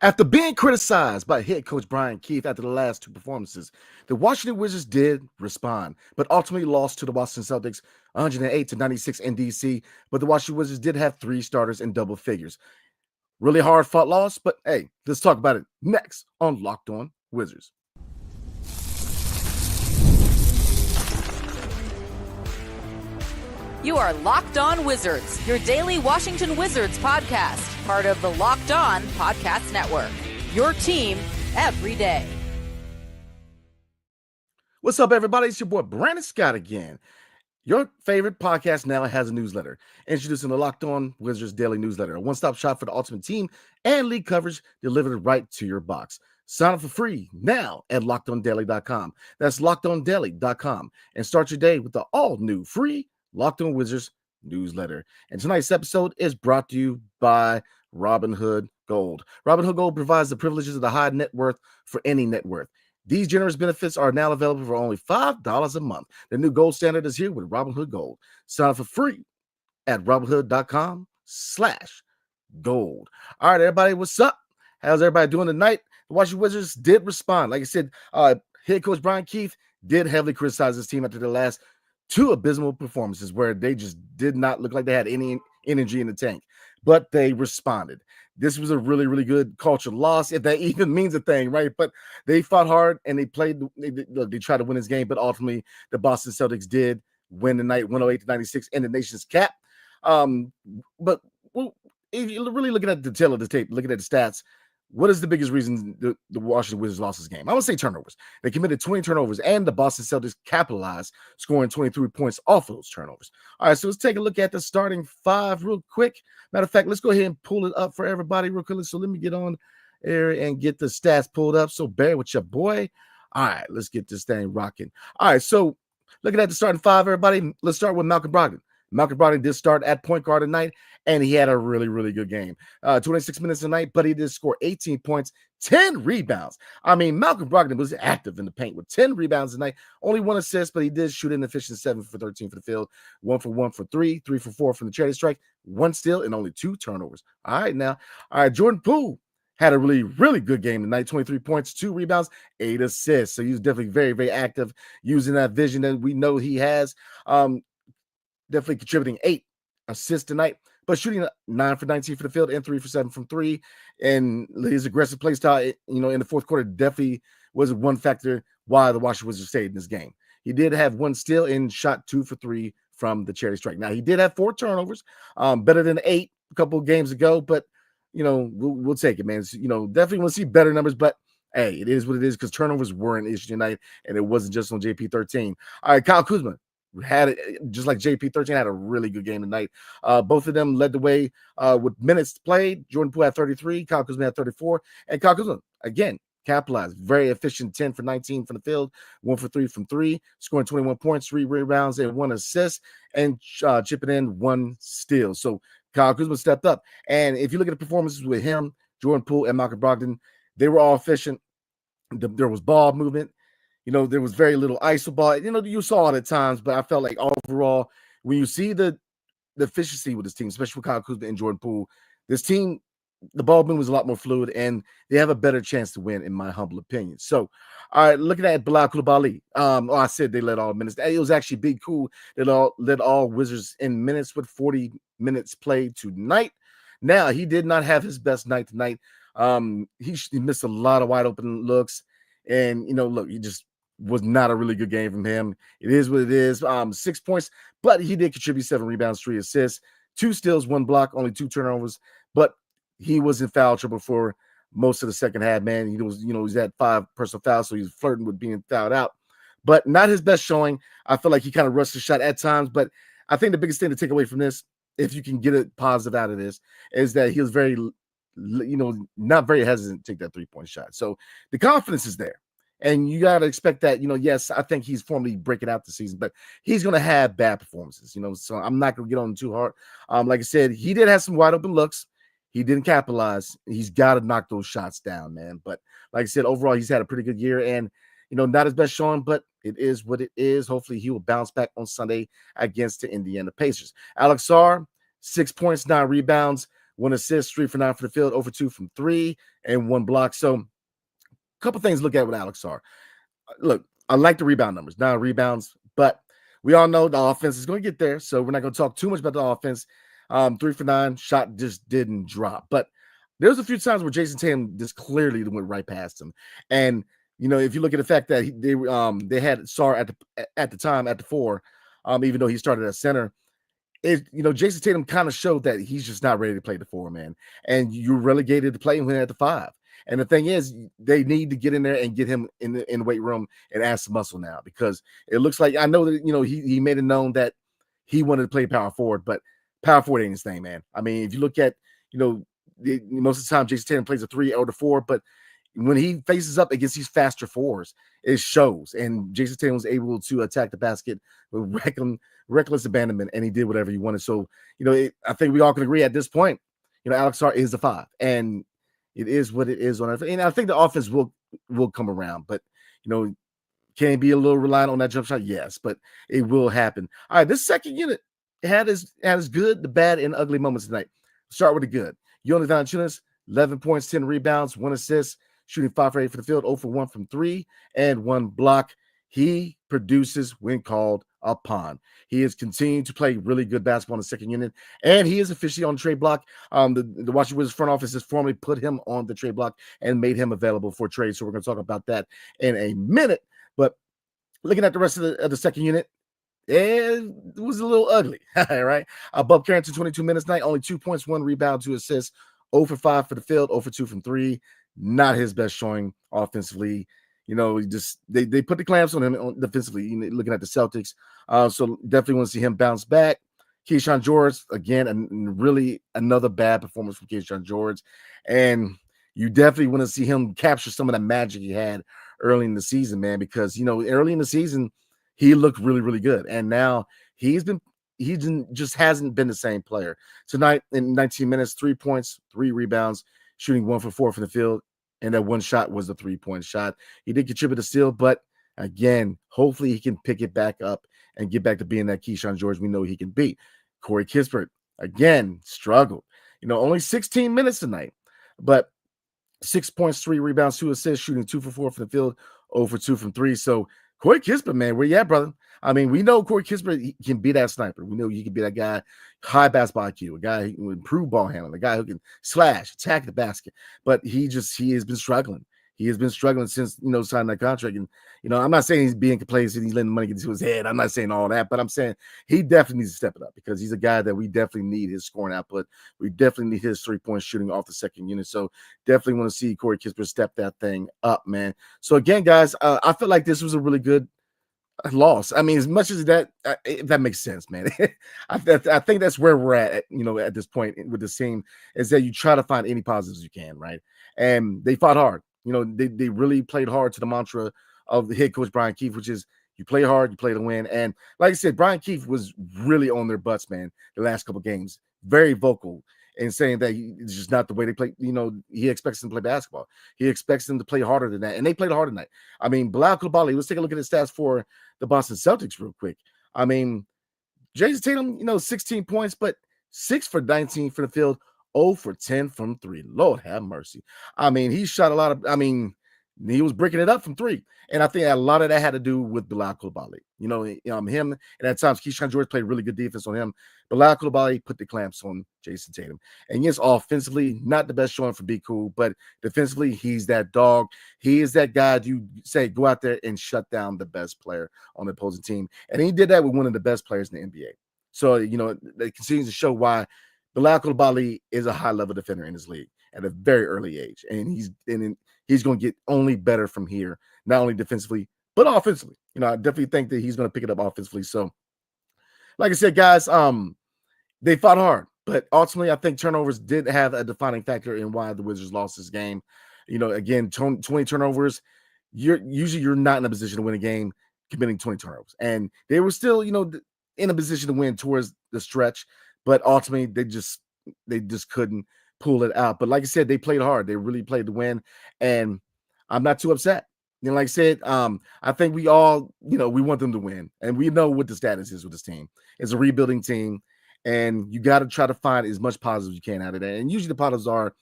After being criticized by head coach Brian Keith after the last two performances, the Washington Wizards did respond, but ultimately lost to the Boston Celtics 108-96 in DC. But the Washington Wizards did have three starters in double figures. Really hard fought loss, but hey, let's talk about it next on Locked On Wizards. You are Locked On Wizards, your daily Washington Wizards podcast, part of the Locked On Podcast Network. Your team every day. What's up, everybody? It's your boy Brandon Scott again. Your favorite podcast now has a newsletter. Introducing the Locked On Wizards Daily Newsletter, a one-stop shop for the ultimate team and league coverage delivered right to your box. Sign up for free now at LockedOnDaily.com. That's LockedOnDaily.com. And start your day with the all-new free Locked On Wizards newsletter. And tonight's episode is brought to you by Robinhood Gold. Robinhood Gold provides the privileges of the high net worth for any net worth. These generous benefits are now available for only $5 a month. The new gold standard is here with Robinhood Gold. Sign up for free at Robinhood.com/gold. All right, everybody, what's up? How's everybody doing tonight? The Washington Wizards did respond. Like I said, head coach Brian Keith did heavily criticize his team after the last two abysmal performances where they just did not look like they had any energy in the tank, but they responded. This was a really, really good culture loss, if that even means a thing, right? But they fought hard and they played. They tried to win this game, but ultimately the Boston Celtics did win the night 108-96 in the nation's cap. But if you're really looking at the tail of the tape, looking at the stats, what is the biggest reason the Washington Wizards lost this game? I would say turnovers. They committed 20 turnovers, and the Boston Celtics capitalized, scoring 23 points off of those turnovers. All right, so let's take a look at the starting five real quick. Matter of fact, let's go ahead and pull it up for everybody real quickly. So let me get on there and get the stats pulled up. So bear with your boy. All right, let's get this thing rocking. All right, so looking at the starting five, everybody, let's start with Malcolm Brogdon. Malcolm Brogdon did start at point guard tonight, and he had a really, really good game. 26 minutes tonight, but he did score 18 points, 10 rebounds. I mean, Malcolm Brogdon was active in the paint with 10 rebounds tonight, only one assist, but he did shoot an efficient 7 for 13 for the field, 1 for 1 for 3, 3 for 4 from the charity strike, 1 steal, and only 2 turnovers. All right, Jordan Poole had a really, really good game tonight, 23 points, 2 rebounds, 8 assists. So he was definitely very, very active using that vision that we know he has. Definitely contributing 8 assists tonight, but shooting 9 for 19 for the field and 3 for 7 from 3. And his aggressive play style, in the fourth quarter definitely was one factor why the Washington Wizards stayed in this game. He did have 1 steal and shot 2 for 3 from the charity strike. Now, he did have 4 turnovers, better than 8 a couple of games ago, but, we'll take it, man. Definitely want to see better numbers, but hey, it is what it is because turnovers were an issue tonight, and it wasn't just on JP13. All right, Kyle Kuzma had it just like JP13 had a really good game tonight. Both of them led the way with minutes played. Jordan Poole had 33, Kyle Kuzma had 34, and Kyle Kuzma again capitalized, very efficient, 10 for 19 from the field, 1 for 3 from 3, scoring 21 points, 3 rebounds, and 1 assist, and chipping in 1 steal. So Kyle Kuzma stepped up, and if you look at the performances with him, Jordan Poole, and Malcolm Brogdon, they were all efficient. There was ball movement. There was very little iso ball. You saw it at times, but I felt like overall, when you see the efficiency with this team, especially with Kyle Kuzma and Jordan Poole, this team, the ball movement was a lot more fluid, and they have a better chance to win, in my humble opinion. So, all right, looking at Bilal Coulibaly, I said they led all minutes. It was actually big cool. They led all Wizards in minutes with 40 minutes played tonight. Now, he did not have his best night tonight. He missed a lot of wide open looks, and look, he just was not a really good game from him. It is what it is. 6 points, but he did contribute 7 rebounds, 3 assists, 2 steals, 1 block, only 2 turnovers. But he was in foul trouble for most of the second half, man. He's at 5 personal fouls, so he's flirting with being fouled out. But not his best showing. I feel like he kind of rushed the shot at times. But I think the biggest thing to take away from this, if you can get a positive out of this, is that he was very, not very hesitant to take that 3-point shot. So the confidence is there. And you got to expect that, yes, I think he's formally breaking out the season, but he's going to have bad performances, so I'm not going to get on him too hard. Like I said, he did have some wide open looks. He didn't capitalize. He's got to knock those shots down, man. But like I said, overall, he's had a pretty good year and, not his best showing, but it is what it is. Hopefully he will bounce back on Sunday against the Indiana Pacers. Alex Sarr, 6 points, 9 rebounds, 1 assist, 3 for 9 for the field, 0 for 2 from 3, and 1 block. So a couple things to look at with Alex Sarr. Look, I like the rebound numbers, 9 rebounds, but we all know the offense is going to get there, so we're not going to talk too much about the offense. 3 for 9, shot just didn't drop. But there's a few times where Jason Tatum just clearly went right past him. And, if you look at the fact that they had Sarr at the time at the 4, even though he started at center, Jason Tatum kind of showed that he's just not ready to play the 4, man. And you're relegated to playing him at the 5. And the thing is, they need to get in there and get him in the weight room and add some muscle now, because it looks like, I know that, he made it known that he wanted to play power forward, but power forward ain't his thing, man. I mean, if you look at, most of the time Jason Tatum plays a 3 or the 4, but when he faces up against these faster 4s, it shows. And Jason Tatum was able to attack the basket with reckless abandonment, and he did whatever he wanted. So, I think we all can agree at this point, Alex Sarr is the 5, and it is what it is on it. And I think the offense will come around, but can it be a little reliant on that jump shot? Yes, but it will happen. All right, this second unit had its good, the bad, and ugly moments tonight. Start with the good. Jonas Valanciunas, 11 points, 10 rebounds, 1 assist, shooting 5 for 8 for the field, 0 for 1 from 3, and 1 block. He produces when called upon. He is continuing to play really good basketball in the second unit, and he is officially on the trade block. The Washington Wizards front office has formally put him on the trade block and made him available for trade. So we're going to talk about that in a minute. But looking at the rest of the second unit, it was a little ugly, right? Bob Carrington, 22 minutes night, only 2 points, 1 rebound, 2 assists, 0 for 5 for the field, 0 for 2 from 3. Not his best showing offensively. They put the clamps on him defensively, looking at the Celtics. So definitely want to see him bounce back. Keyshawn George, again, really another bad performance from Keyshawn George. And you definitely want to see him capture some of the magic he had early in the season, man, because, early in the season, he looked really, really good. And now he just hasn't been the same player. Tonight, in 19 minutes, 3 points, 3 rebounds, shooting 1 for 4 from the field. And that 1 shot was the 3-point shot. He did contribute a steal, but again, hopefully he can pick it back up and get back to being that Keyshawn George we know he can be. Corey Kispert, again, struggled. Only 16 minutes tonight, but 6 points, 3 rebounds, 2 assists, shooting 2 for 4 from the field, 0 for 2 from 3. So Corey Kispert, man, where you at, brother? I mean, we know Corey Kispert, he can be that sniper. We know he can be that guy, high basketball IQ, a guy who can improve ball handling, a guy who can slash, attack the basket. But he has been struggling. He has been struggling since, signing that contract. And, I'm not saying he's being complacent, he's letting the money get into his head. I'm not saying all that, but I'm saying he definitely needs to step it up, because he's a guy that we definitely need his scoring output. We definitely need his 3-point shooting off the second unit. So definitely want to see Corey Kispert step that thing up, man. So again, guys, I feel like this was a really good loss. I mean, as much as that, if that makes sense, man. I think that's where we're at this point with this team, is that you try to find any positives you can, right? And they fought hard. They really played hard to the mantra of the head coach, Brian Keefe, which is you play hard, you play to win. And like I said, Brian Keefe was really on their butts, man, the last couple of games. Very vocal and saying that it's just not the way they play. He expects them to play basketball. He expects them to play harder than that. And they played hard tonight. I mean, Bilal Coulibaly, let's take a look at his stats for the Boston Celtics real quick. I mean, Jason Tatum, 16 points, but 6 for 19 for the field, 0 for 10 from 3. Lord have mercy. I mean, he shot a lot of, he was breaking it up from 3. And I think a lot of that had to do with Bilal Coulibaly. Him, and at times Keyshawn George played really good defense on him. Bilal Coulibaly put the clamps on Jason Tatum. And yes, offensively, not the best showing for Be Cool, but defensively, he's that dog. He is that guy you say, go out there and shut down the best player on the opposing team. And he did that with one of the best players in the NBA. So, it continues to show why Bilal Coulibaly is a high-level defender in this league at a very early age. And he's going to get only better from here, not only defensively, but offensively. I definitely think that he's going to pick it up offensively. So, like I said, guys, they fought hard, but ultimately I think turnovers did have a defining factor in why the Wizards lost this game. Again, 20 turnovers, you're not in a position to win a game committing 20 turnovers. And they were still, in a position to win towards the stretch, but ultimately they just couldn't pull it out. But like I said, they played hard. They really played to win, and I'm not too upset. Like I said, I think we all, we want them to win, and we know what the status is with this team. It's a rebuilding team, And you got to try to find as much positive as you can out of that. And usually the positives are,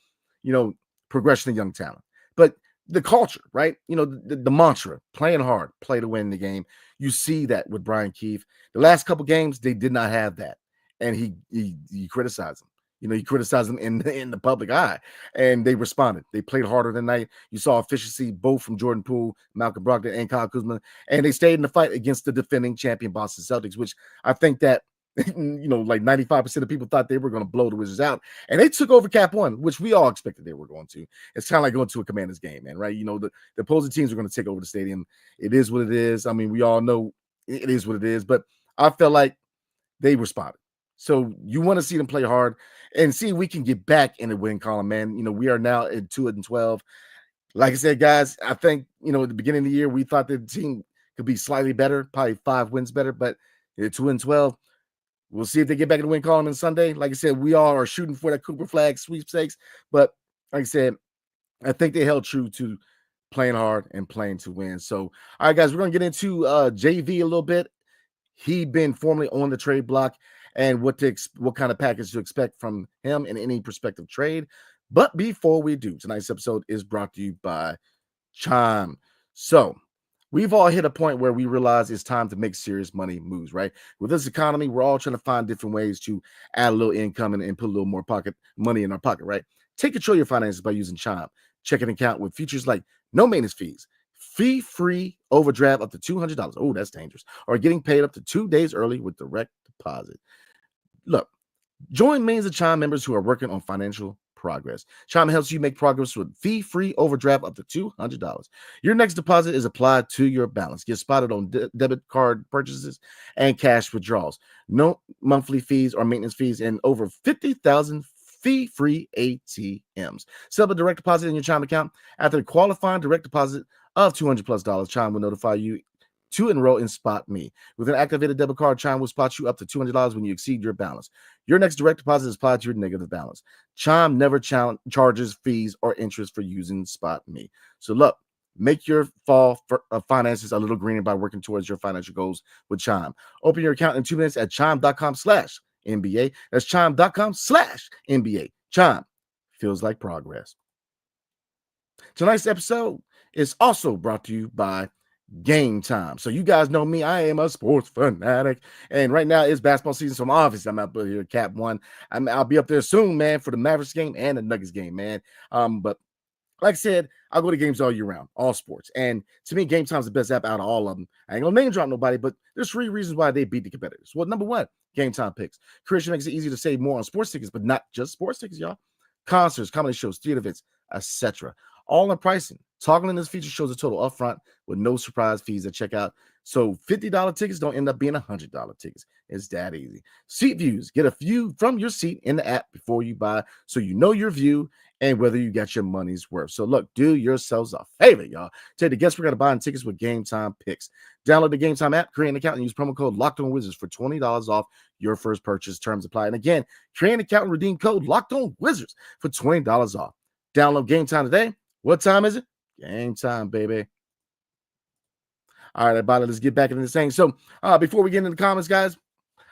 progression of young talent. But the culture, right? The mantra, playing hard, play to win the game. You see that with Brian Keefe. The last couple games, they did not have that. And he criticized them. He criticized them in the public eye, and they responded. They played harder tonight. You saw efficiency both from Jordan Poole, Malcolm Brogdon, and Kyle Kuzma, and they stayed in the fight against the defending champion Boston Celtics, which I think that like 95% of people thought they were going to blow the Wizards out, and they took over Cap One, which we all expected they were going to. It's kind of like going to a Commanders game, man, right? The opposing teams are going to take over the stadium. It is what it is. I mean, we all know it is what it is, but I felt like they responded. So you want to see them play hard and see if we can get back in the win column, man. We are now at 2-12. Like I said, guys, I think, at the beginning of the year, we thought the team could be slightly better, probably 5 wins better, but at 2-12, we'll see if they get back in the win column on Sunday. Like I said, we all are shooting for that Cooper flag sweepstakes, but like I said, I think they held true to playing hard and playing to win. So, all right, guys, we're going to get into JV a little bit. He been formerly on the trade block, and what kind of package to expect from him in any prospective trade. But before we do, tonight's episode is brought to you by Chime. So we've all hit a point where we realize it's time to make serious money moves, right? With this economy, we're all trying to find different ways to add a little income and put a little more pocket money in our pocket, right? Take control of your finances by using Chime. Checking account with features like no maintenance fees, fee-free overdraft up to $200. Oh, that's dangerous. Or getting paid up to 2 days early with direct deposit. Look, join millions of Chime members who are working on financial progress. Chime helps you make progress with fee-free overdraft up to $200. Your next deposit is applied to your balance. Get spotted on debit card purchases and cash withdrawals. No monthly fees or maintenance fees, and over 50,000 fee-free ATMs. Set up a direct deposit in your Chime account. After a qualifying direct deposit of $200+, Chime will notify you to enroll in Spot Me. With an activated debit card, Chime will spot you up to $200 when you exceed your balance. Your next direct deposit is applied to your negative balance. Chime never charges fees or interest for using Spot Me. So look, make your fall finances a little greener by working towards your financial goals with Chime. Open your account in 2 minutes at chime.com/NBA. That's chime.com/NBA. Chime feels like progress. Tonight's episode is also brought to you by Gametime. So you guys know me, I am a sports fanatic, and right now it's basketball season, so I'm out here at Cap One. I'll be up there soon, man, for the Mavericks game and the Nuggets game, man. But like I said, I'll go to games all year round, all sports. And to me, Gametime's the best app out of all of them. I ain't gonna name drop nobody, but there's 3 reasons why they beat the competitors. Well, number 1, Gametime picks. Creation makes it easy to save more on sports tickets, but not just sports tickets, y'all. Concerts, comedy shows, theater events, etc. All in pricing. Toggling this feature shows the total upfront with no surprise fees at checkout. So $50 tickets don't end up being $100 tickets. It's that easy. Seat views. Get a view from your seat in the app before you buy, so you know your view and whether you got your money's worth. So look, do yourselves a favor, y'all. Tell the guests we're going to buy tickets with Gametime picks. Download the Gametime app, create an account, and use promo code LOCKEDONWIZARDS for $20 off your first purchase. Terms apply. And again, create an account and redeem code LOCKEDONWIZARDS for $20 off. Download Gametime today. What time is it? Gametime, baby. All right, everybody, let's get back into this thing. So before we get into the comments, guys,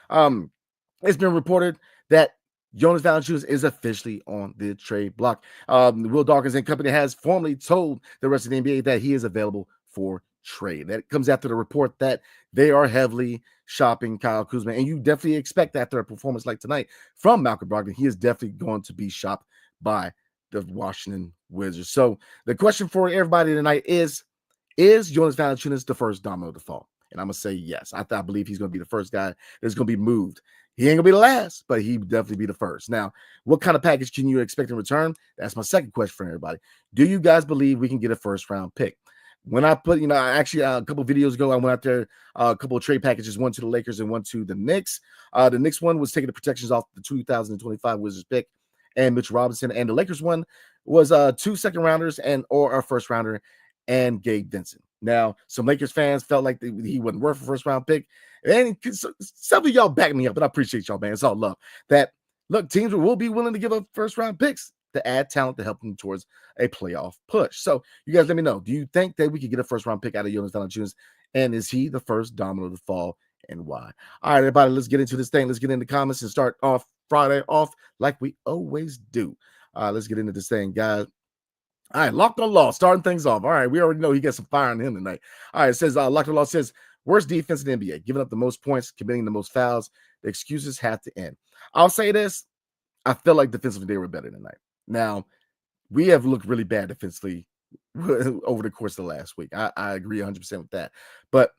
it's been reported that Jonas Valanciunas is officially on the trade block. Will Dawkins and company has formally told the rest of the NBA that he is available for trade. That comes after the report that they are heavily shopping Kyle Kuzma, and you definitely expect that after a performance like tonight from Malcolm Brogdon, he is definitely going to be shopped by the Washington Wizards. So the question for everybody tonight is Jonas Valanciunas the first domino to fall? And I'm going to say yes. I believe he's going to be the first guy that's going to be moved. He ain't going to be the last, but he definitely be the first. Now, what kind of package can you expect in return? That's my second question for everybody. Do you guys believe we can get a first-round pick? When I put, actually a couple of videos ago, I went out there, a couple of trade packages, one to the Lakers and one to the Knicks. The Knicks one was taking the protections off the 2025 Wizards pick and Mitch Robinson, and the Lakers one was 2 second-rounders or a first-rounder and Gabe Vincent. Now, some Lakers fans felt like he wasn't worth a first-round pick, and some of y'all back me up, but I appreciate y'all, man. It's all love. That, look, teams will be willing to give up first-round picks to add talent to help them towards a playoff push. So you guys let me know. Do you think that we could get a first-round pick out of Jonas Valanciunas, and is he the first domino to fall and why. All right, everybody, let's get into this thing. Let's get into the comments and start off Friday off like we always do. Let's get into this thing, guys. All right, Locked on Law, starting things off. All right, we already know he got some fire on him tonight. All right, it says Locked on Law says, worst defense in the NBA, giving up the most points, committing the most fouls. The excuses have to end. I'll say this. I feel like defensively they were better tonight. Now, we have looked really bad defensively over the course of the last week. I agree 100% with that. But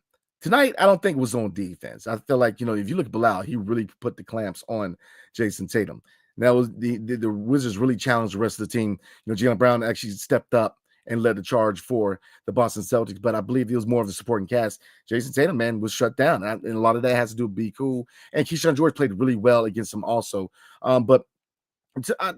tonight, I don't think it was on defense. I feel like, if you look at Bilal, he really put the clamps on Jason Tatum. Now, was the Wizards really challenged the rest of the team. Jaylen Brown actually stepped up and led the charge for the Boston Celtics, but I believe he was more of the supporting cast. Jason Tatum, man, was shut down, and a lot of that has to do with be cool. And Keyshawn George played really well against him also. But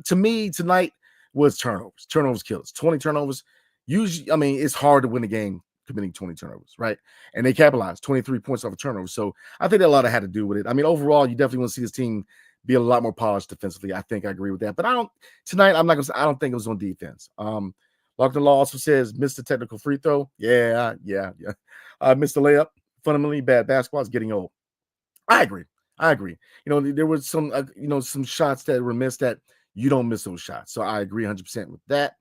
to me, tonight was turnovers. Turnovers kills. 20 turnovers. Usually, it's hard to win a game committing 20 turnovers, right? And they capitalized 23 points off of turnovers. So I think that a lot of had to do with it. Overall, you definitely want to see this team be a lot more polished defensively. I think I agree with that. But I don't think it was on defense. Locked on Law also says missed the technical free throw. Yeah. Missed the layup. Fundamentally bad basketball is getting old. I agree. There was some shots that were missed that you don't miss those shots. So I agree 100% with that.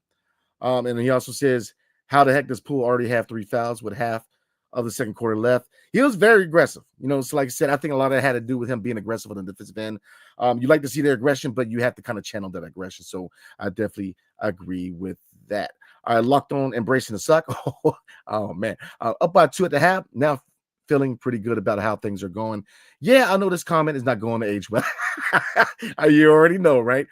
And then he also says, how the heck does Poole already have 3 fouls with half of the second quarter left? He was very aggressive. So like I said, I think a lot of that had to do with him being aggressive on the defensive end. You like to see their aggression, but you have to kind of channel that aggression. So I definitely agree with that. All right, Locked on embracing the suck. Oh man. Up by 2 at the half. Now feeling pretty good about how things are going. Yeah, I know this comment is not going to age well. You already know, right?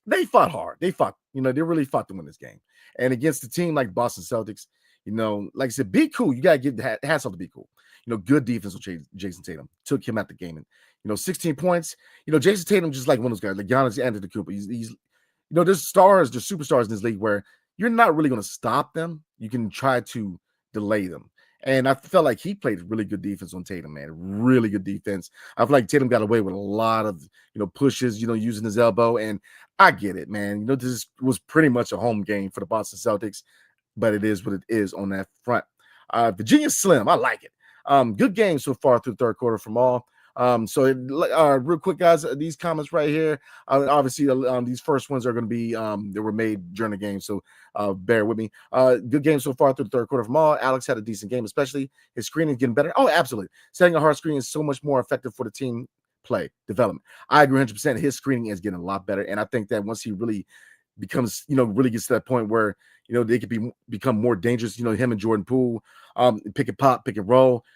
They fought hard. They really fought to win this game. And against a team like Boston Celtics, like I said, be cool. You got to give the hats off to be cool. Good defense with Jason Tatum. Took him out the game. And, 16 points. Jason Tatum just like one of those guys, like Giannis Antetokounmpo. He's there's superstars in this league where you're not really going to stop them. You can try to delay them. And I felt like he played really good defense on Tatum, man. Really good defense. I feel like Tatum got away with a lot of, pushes, using his elbow. And I get it, man. This was pretty much a home game for the Boston Celtics, but it is what it is on that front. Virginia Slim, I like it. Good game so far through the third quarter from all. Real quick, guys, these comments right here, obviously these first ones are going to be they were made during the game, so bear with me. Good game so far through the third quarter from all. Alex had a decent game, especially his screening getting better. Oh, absolutely. Setting a hard screen is so much more effective for the team play development. I agree 100%. His screening is getting a lot better, and I think that once he really becomes, really gets to that point where they could become more dangerous. Him and Jordan Poole, pick and pop, pick and roll.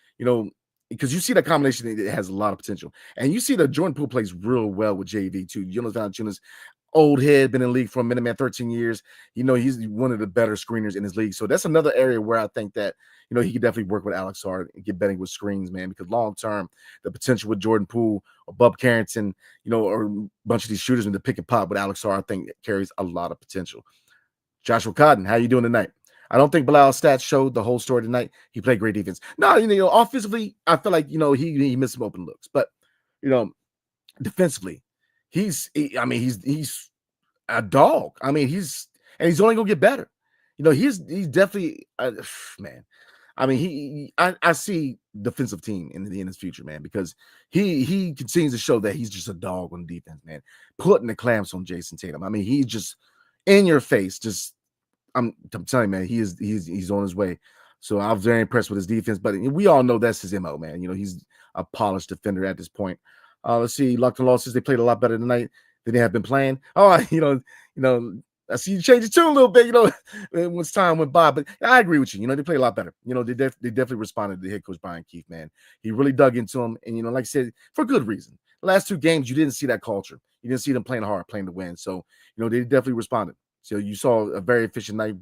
Because you see that combination, it has a lot of potential. And you see that Jordan Poole plays real well with JV too. Jonas Valanciunas, old head, been in the league for a minute, man, 13 years. He's one of the better screeners in his league. So that's another area where I think that, he could definitely work with Alex Hard and get betting with screens, man, because long-term, the potential with Jordan Poole or Bub Carrington, or a bunch of these shooters in the pick and pop with Alex Hard, I think it carries a lot of potential. Joshua Cotton, how you doing tonight? I don't think Bilal's stats showed the whole story tonight. He played great defense. No, offensively, I feel like, he missed some open looks. But, defensively, he's a dog. He's only going to get better. He's definitely, man. I see defensive team in his future, man, because he continues to show that he's just a dog on defense, man. Putting the clamps on Jason Tatum. He's just in your face, just I'm telling you, man, he's on his way. So I was very impressed with his defense, but we all know that's his MO, man. He's a polished defender at this point. Let's see, Locked on Law says they played a lot better tonight than they have been playing. Oh, I see you change it too a little bit, once time went by. But I agree with you. They played a lot better. They definitely responded to head coach Brian Keefe, man. He really dug into him, and like I said, for good reason. The last 2 games, you didn't see that culture. You didn't see them playing hard, playing to win. So they definitely responded. So you saw a very efficient night,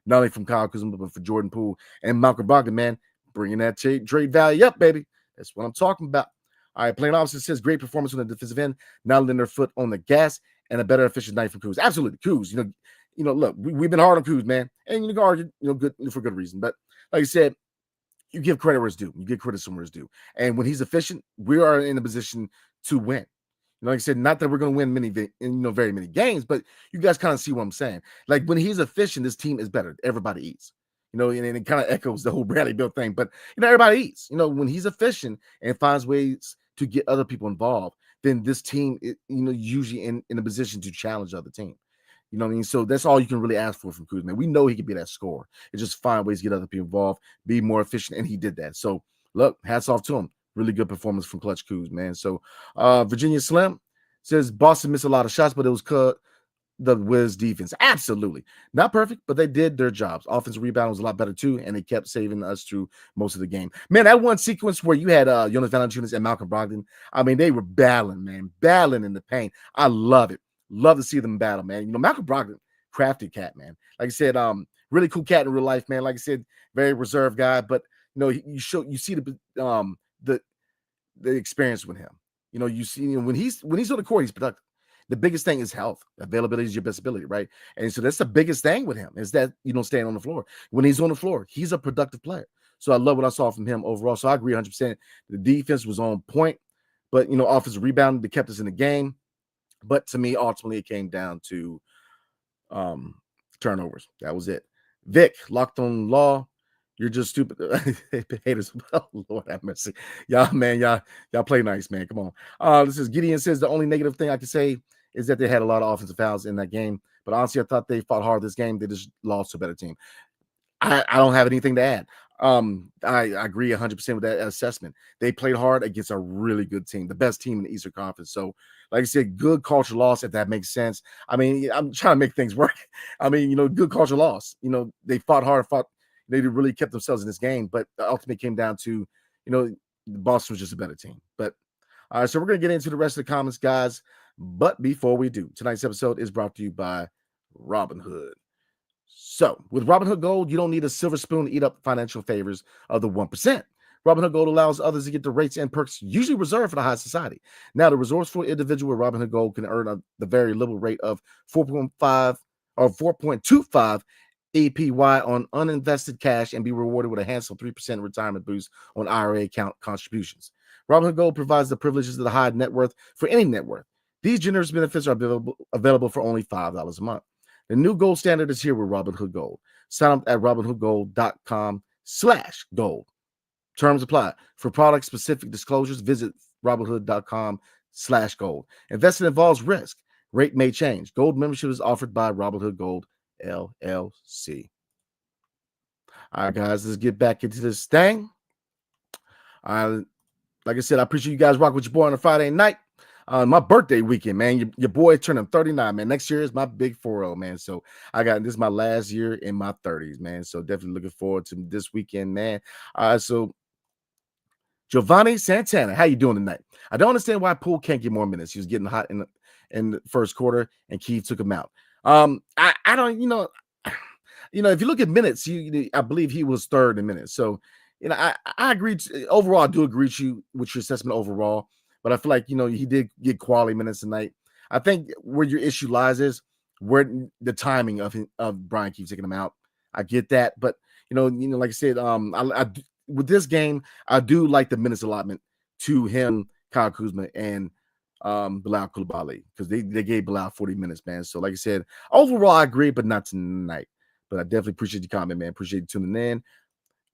not only from Kyle Kuzma, but for Jordan Poole and Malcolm Brogdon, man, bringing that trade value up, baby. That's what I'm talking about. All right, playing opposite says great performance on the defensive end, not letting their foot on the gas, and a better efficient night from Kuz. Absolutely, Kuz. Look, we've been hard on Kuz, man, and you can argue, good for good reason. But like I said, you give credit where it's due. You give criticism where it's due. And when he's efficient, we are in a position to win. Like I said, not that we're going to win very many games, but you guys kind of see what I'm saying. Like when he's efficient, this team is better. Everybody eats. and it kind of echoes the whole Bradley Beal thing. But everybody eats. When he's efficient and finds ways to get other people involved, then this team, usually in a position to challenge the other team. You know what I mean? So that's all you can really ask for from Kuz, man. We know he can be that scorer. It's just find ways to get other people involved, be more efficient, and he did that. So look, hats off to him. Really good performance from Clutch Kuz, man. So Virginia Slim says Boston missed a lot of shots, but it was the Wiz defense. Absolutely. Not perfect, but they did their jobs. Offensive rebound was a lot better too, and they kept saving us through most of the game. Man, that one sequence where you had Jonas Valanciunas and Malcolm Brogdon, I mean, they were battling in the paint. I love it. Love to see them battle, man. Malcolm Brogdon, crafty cat, man. Like I said, really cool cat in real life, man. Like I said, very reserved guy, but you see the experience with him. You see when he's on the court, he's productive. The biggest thing is health. Availability is your best ability, right? And so that's the biggest thing with him is that staying on the floor. When he's on the floor, he's a productive player. So I love what I saw from him overall. So I agree 100%. The defense was on point, but offensive rebounding, they kept us in the game. But to me, ultimately, it came down to turnovers. That was it. Vic, locked on law. You're just stupid. Haters. Oh, Lord have mercy. Y'all play nice, man. Come on. This is Gideon says the only negative thing I can say is that they had a lot of offensive fouls in that game. But honestly, I thought they fought hard this game. They just lost to a better team. I don't have anything to add. I agree 100% with that assessment. They played hard against a really good team, the best team in the Eastern Conference. So, like I said, good culture loss, if that makes sense. I mean, I'm trying to make things work. I mean, good culture loss. They fought hard, they really kept themselves in this game, but ultimately came down to, Boston was just a better team. But all right, so we're going to get into the rest of the comments, guys. But before we do, tonight's episode is brought to you by Robinhood. So with Robinhood Gold, you don't need a silver spoon to eat up financial favors of the 1%. Robinhood Gold allows others to get the rates and perks usually reserved for the high society. Now, the resourceful individual with Robinhood Gold can earn the very liberal rate of 4.5 or 4.25 APY on uninvested cash and be rewarded with a handsome 3% retirement boost on IRA account contributions. Robinhood Gold provides the privileges of the high net worth for any net worth. These generous benefits are available for only $5 a month. The new gold standard is here with Robinhood Gold. Sign up at robinhoodgold.com/gold. Terms apply. For product-specific disclosures, visit robinhood.com/gold. Investing involves risk. Rate may change. Gold membership is offered by Robinhood Gold, LLC. All right, guys, let's get back into this thing. Like I said, I appreciate you guys rocking with your boy on a Friday night. My birthday weekend, man. Your boy turning 39, man. Next year is my big 40, man. So this is my last year in my 30s, man. So definitely looking forward to this weekend, man. So Giovanni Santana, how you doing tonight? I don't understand why Poole can't get more minutes. He was getting hot in the first quarter, and Keith took him out. I don't, if you look at minutes, I believe he was third in minutes. So, I agree. Overall, I do agree with your assessment overall. But I feel like, he did get quality minutes tonight. I think where your issue lies is where the timing of Brian Keefe taking him out. I get that. But, like I said, with this game, I do like the minutes allotment to him, Kyle Kuzma, and Bilal Coulibaly, because they gave Bilal 40 minutes, man. So, like I said, overall, I agree, but not tonight. But I definitely appreciate your comment, man. Appreciate you tuning in.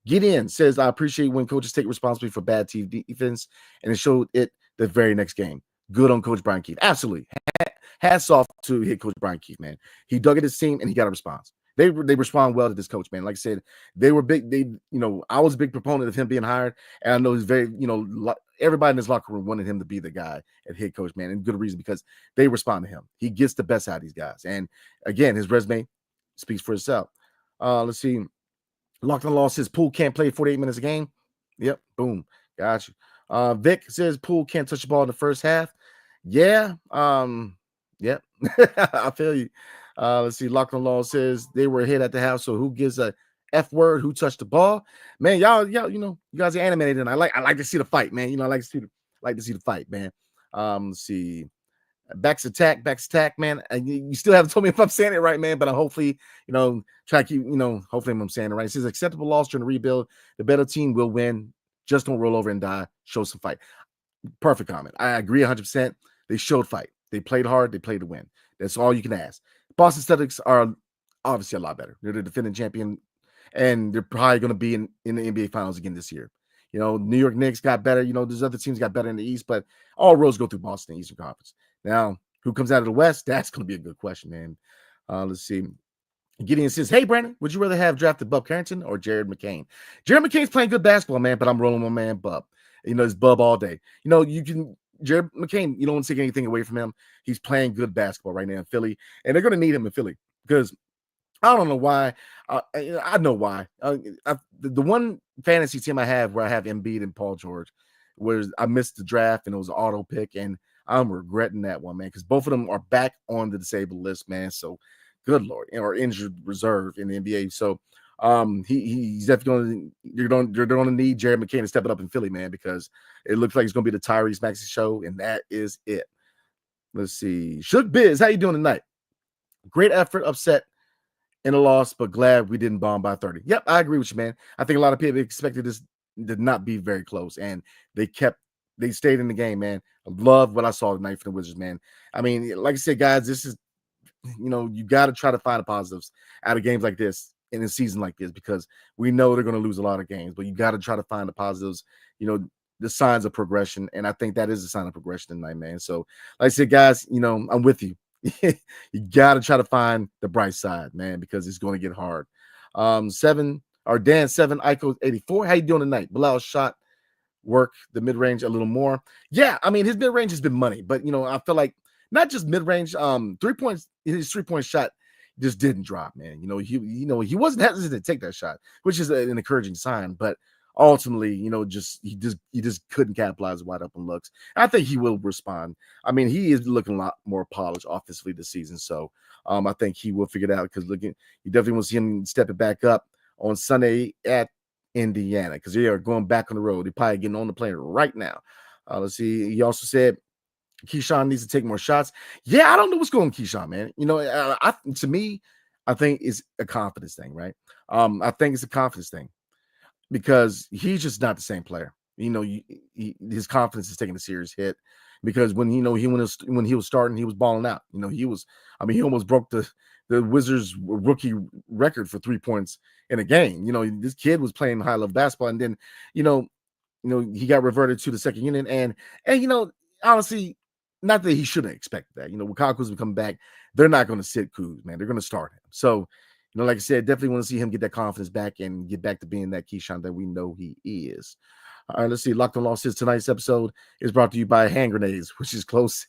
Gideon says, I appreciate when coaches take responsibility for bad team defense, and it showed it the very next game. Good on Coach Brian Keefe. Absolutely. Hats off to hit Coach Brian Keefe, man. He dug at his team, and he got a response. They respond well to this coach, man. Like I said, they were big. I was a big proponent of him being hired, and I know he's very, everybody in his locker room wanted him to be the guy at head coach, man, and good reason, because they respond to him. He gets the best out of these guys. And again, his resume speaks for itself. Let's see. Locked on Law says Poole can't play 48 minutes a game. Yep, boom. Got you. Vic says Poole can't touch the ball in the first half. Yeah. Yep. I feel you. Let's see. Locked on Law says they were ahead at the half, so who gives a F word? Who touched the ball? Man, y'all, you guys are animated, and I like to see the fight, man. I like to see the fight, man. Let's see. Backs attack, man. And you still haven't told me if I'm saying it right, man. But I hopefully, try to keep, hopefully I'm saying it right. It says acceptable loss during the rebuild. The better team will win. Just don't roll over and die. Show some fight. Perfect comment. I agree 100%. They showed fight. They played hard. They played to win. That's all you can ask. Boston Celtics are obviously a lot better. They're the defending champion and they're probably going to be in the NBA Finals again this year. New York Knicks got better. There's other teams got better in the East, but all roads go through Boston Eastern Conference. Now, who comes out of the West? That's going to be a good question, man. Let's see. Gideon says, "Hey, Brandon, would you rather have drafted Bub Carrington or Jared McCain?" Jared McCain's playing good basketball, man, but I'm rolling my man Bub. It's Bub all day. Jared McCain, you don't want to take anything away from him. He's playing good basketball right now in Philly, and they're going to need him in Philly because I don't know why. I know why. The one fantasy team I have where I have Embiid and Paul George, where I missed the draft and it was an auto pick, and I'm regretting that one, man, because both of them are back on the disabled list, man. So, good Lord, or injured reserve in the NBA. So, he's definitely they're going to need Jared McCain to step it up in Philly, man, because it looks like it's going to be the Tyrese Maxey show, and that is it. Let's see. Shook Biz, how you doing tonight? Great effort, upset in a loss, but glad we didn't bomb by 30. Yep, I agree with you, man. I think a lot of people expected this to not be very close, and they stayed in the game, man. I love what I saw tonight for the Wizards, man. I mean, like I said, guys, this is, you got to try to find the positives out of games like this in a season like this, because we know they're going to lose a lot of games, but you got to try to find the positives, the signs of progression. And I think that is a sign of progression tonight, man. So like I said, guys, I'm with you. You got to try to find the bright side, man, because it's going to get hard. Dan 7, Ico 84. How you doing tonight? Bilal shot work the mid-range a little more. Yeah, I mean, his mid-range has been money, but I feel like not just mid-range, 3 points, his 3-point shot just didn't drop, man. He wasn't hesitant to take that shot, which is an encouraging sign, but ultimately, he just couldn't capitalize wide open looks. I think he will respond. I mean, he is looking a lot more polished offensively this season, so I think he will figure it out, because you definitely want to see him step it back up on Sunday at Indiana, because they are going back on the road. They're probably getting on the plane right now. Let's see. He also said Keyshawn needs to take more shots. Yeah, I don't know what's going on with Keyshawn, man. To me, I think it's a confidence thing, right? I think it's a confidence thing, because he's just not the same player. His confidence is taking a serious hit, because when he was starting, he was balling out. He almost broke the Wizards rookie record for 3 points in a game. This kid was playing high level basketball, and then he got reverted to the second unit, and honestly, not that he shouldn't expect that. When Kyle Kuzma come back, they're not going to sit Kuz, man. They're going to start him. So, like I said, definitely want to see him get that confidence back and get back to being that Keyshawn that we know he is. All right, let's see. Locked on Law says tonight's episode is brought to you by hand grenades, which is close.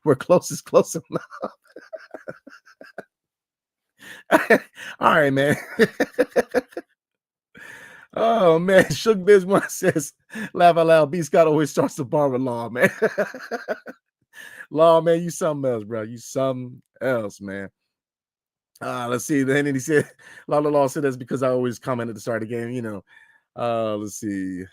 We're close enough. All right, man. Oh, man. Shook Biz one says, laugh out loud. B. Scott always starts the bar with Law, man. Law, man, you something else, bro. You something else, man. Let's see. Then he said, Law said that's because I always comment at the start of the game, let's see.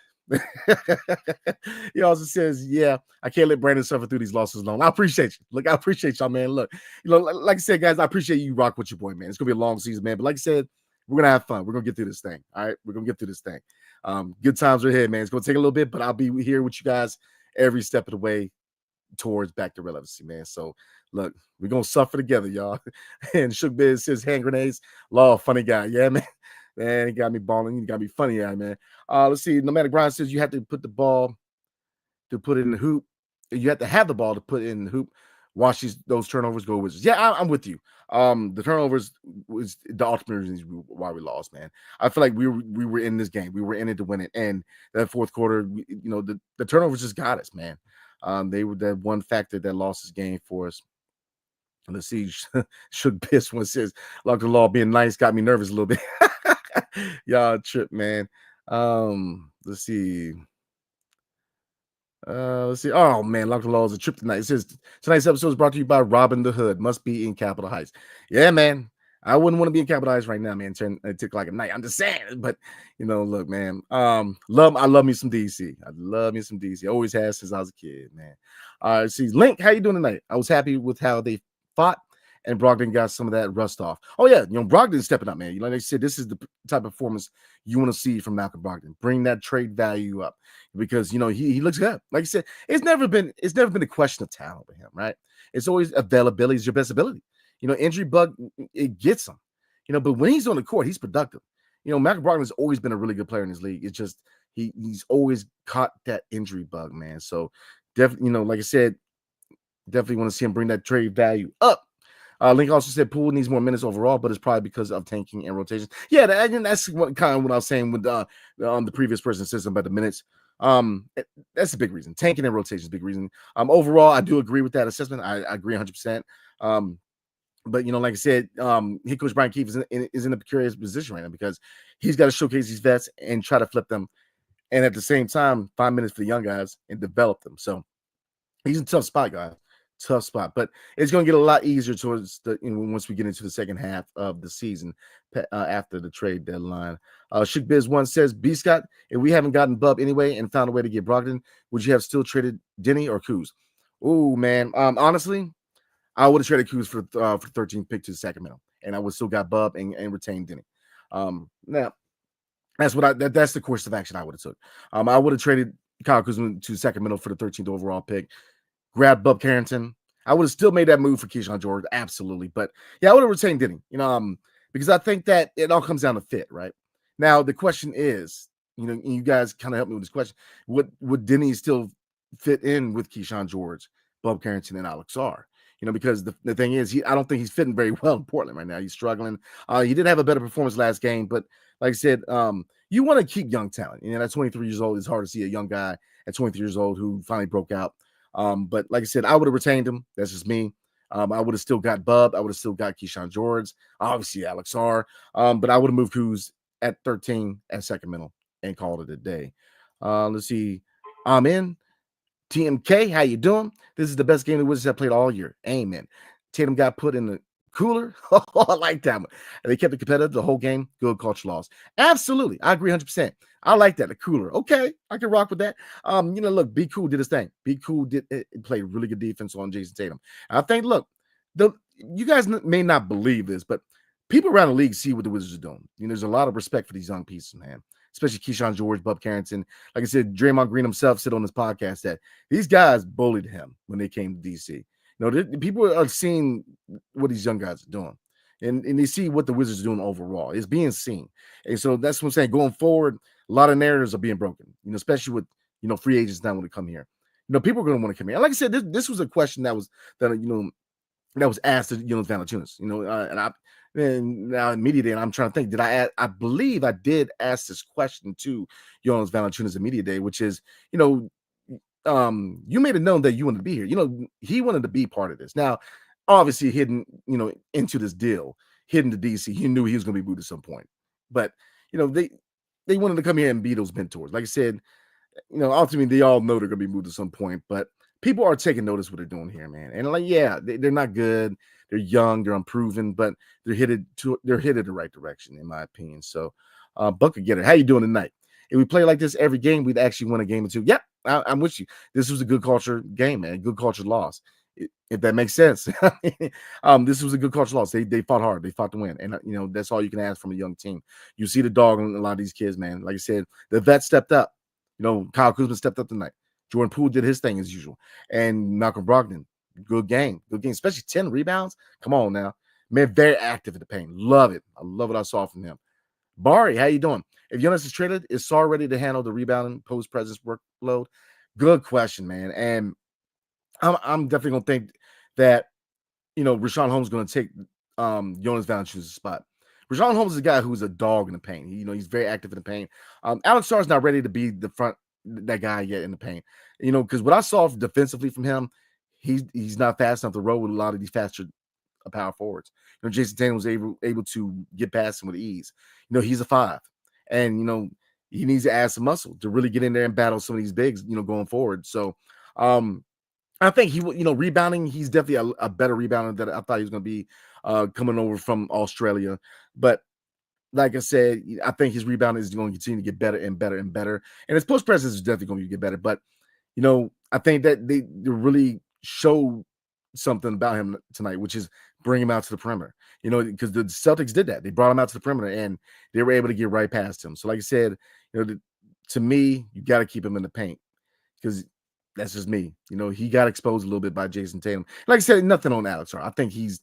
He also says, yeah, I can't let Brandon suffer through these losses alone. I appreciate you. Look, I appreciate y'all, man. Look, like I said, guys, I appreciate you rock with your boy, man. It's gonna be a long season, man. But like I said, we're gonna have fun. We're gonna get through this thing. All right, we're gonna get through this thing. Good times are ahead, man. It's gonna take a little bit, but I'll be here with you guys every step of the way towards back to relevancy, man. So look, we're gonna suffer together, y'all. And Shook Biz says hand grenades. Law, funny guy, yeah, man. Man, he got me balling. He got me funny, yeah, man. Let's see. Nomadic Brian says you have to put the ball to put it in the hoop. You have to have the ball to put it in the hoop. Watch those turnovers go Wizards. Yeah, I'm with you. The turnovers was the ultimate reason why we lost, man. I feel like we were in this game. We were in it to win it. And that fourth quarter, the turnovers just got us, man. They were that one factor that lost this game for us. Let's see. Shook Piss one says, Lock the Law being nice got me nervous a little bit. Y'all trip, man. Let's see. Oh man, Lock the Law is a trip tonight. It says tonight's episode is brought to you by Robinhood. Must be in Capitol Heights. Yeah, man. I wouldn't want to be in Capitol Heights right now, man. It took like a night. I'm just saying, but look, man. I love me some DC. I love me some DC. Always has since I was a kid, man. All right, see, Link, how you doing tonight? I was happy with how they fought, and Brogdon got some of that rust off. Oh yeah, Brogdon's stepping up, man. Like I said, this is the type of performance you want to see from Malcolm Brogdon. Bring that trade value up, because he looks good. Like I said, it's never been a question of talent with him, right? It's always availability is your best ability. Injury bug, it gets him. But when he's on the court, he's productive. Malcolm Brogdon has always been a really good player in this league. It's just he's always caught that injury bug, man. So definitely, like I said, definitely want to see him bring that trade value up. Link also said Poole needs more minutes overall, but it's probably because of tanking and rotations. Yeah, that's what I was saying with the previous person said something about the minutes. That's a big reason. Tanking and rotations is a big reason. Overall, I do agree with that assessment. I agree 100%. But like I said, head coach Brian Keefe is in a precarious position right now because he's got to showcase these vets and try to flip them, and at the same time, 5 minutes for the young guys and develop them. So he's in a tough spot, guys. Tough spot, but it's going to get a lot easier towards once we get into the second half of the season after the trade deadline. Shook Biz One says, B Scott, if we haven't gotten Bub anyway and found a way to get Brogdon, would you have still traded Denny or Kuz? Oh man, honestly, I would have traded Kuz for 13th pick to Sacramento, and I would still got Bub and retained Denny. Now that's the course of action I would have took. I would have traded Kyle Kuzma to Sacramento for the 13th overall pick. Grab Bub Carrington. I would have still made that move for Keyshawn George, absolutely. But yeah, I would have retained Denny, because I think that it all comes down to fit, right? Now the question is, you guys kind of help me with this question: would Denny still fit in with Keyshawn George, Bub Carrington, and Alex R? Because the thing is, I don't think he's fitting very well in Portland right now. He's struggling. He did have a better performance last game, but like I said, you want to keep young talent. At 23 years old, it's hard to see a young guy at 23 years old who finally broke out. But like I said, I would have retained him. That's just me. I would have still got Bub. I would have still got Keyshawn George. Obviously, Alex R. But I would have moved Kuz at 13 at Sacramento and called it a day. Let's see. I'm in. TMK, how you doing? This is the best game the Wizards have played all year. Amen. Tatum got put in the cooler. I like that one. And they kept it competitive the whole game. Good culture loss. Absolutely. I agree 100%. I like that. The cooler. Okay. I can rock with that. Look, Be Cool did his thing. Be Cool played really good defense on Jason Tatum. I think, look, you guys may not believe this, but people around the league see what the Wizards are doing. There's a lot of respect for these young pieces, man. Especially Keyshawn George, Bub Carrington. Like I said, Draymond Green himself said on this podcast that these guys bullied him when they came to DC. People are seeing what these young guys are doing, and they see what the Wizards are doing overall. It's being seen, and so that's what I'm saying. Going forward, a lot of narratives are being broken. Especially with free agents now when they come here. People are going to want to come here. And like I said, this was a question that was asked to Jonas Valanciunas. And now in media day, and I'm trying to think, I believe I did ask this question to Jonas Valanciunas in media day, which is, you made it known that you wanted to be here. He wanted to be part of this. Now, obviously hidden, into this deal, hidden to DC, he knew he was going to be moved at some point. But, they wanted to come here and be those mentors. Like I said, ultimately they all know they're going to be moved at some point, but people are taking notice what they're doing here, man. And they're not good. They're young, they're unproven, but they're headed the right direction, in my opinion. So, Bucket Getter, how you doing tonight? If we play like this every game, we'd actually win a game or two. Yep, I'm with you. This was a good culture game, man. Good culture loss, if that makes sense. This was a good culture loss. They fought hard. They fought to win, and that's all you can ask from a young team. You see the dog in a lot of these kids, man. Like I said, the vet stepped up. Kyle Kuzma stepped up tonight. Jordan Poole did his thing as usual, and Malcolm Brogdon. Good game, especially 10 rebounds. Come on now, man, very active in the paint. Love it. I love what I saw from him. Bari, how you doing? If Jonas is traded, is Saar ready to handle the rebounding post presence workload? Good question, man. And I'm definitely gonna think that Richaun Holmes is gonna take Jonas Valanciunas' spot. Richaun Holmes is a guy who's a dog in the paint. He's very active in the paint. Alex Sarr's not ready to be that guy yet in the paint. Because what I saw defensively from him, he's not fast enough to roll with a lot of these faster power forwards. Jason Tatum was able to get past him with ease. He's a 5, and he needs to add some muscle to really get in there and battle some of these bigs, going forward. So, I think he, rebounding, he's definitely a better rebounder than I thought he was going to be coming over from Australia. But like I said, I think his rebounding is going to continue to get better and better and better, and his post presence is definitely going to get better. But I think that they really show something about him tonight, which is bring him out to the perimeter. Because the Celtics did that. They brought him out to the perimeter and they were able to get right past him. So like I said, to me, you got to keep him in the paint because that's just me. He got exposed a little bit by Jason Tatum. Like I said, nothing on Alex. I think he's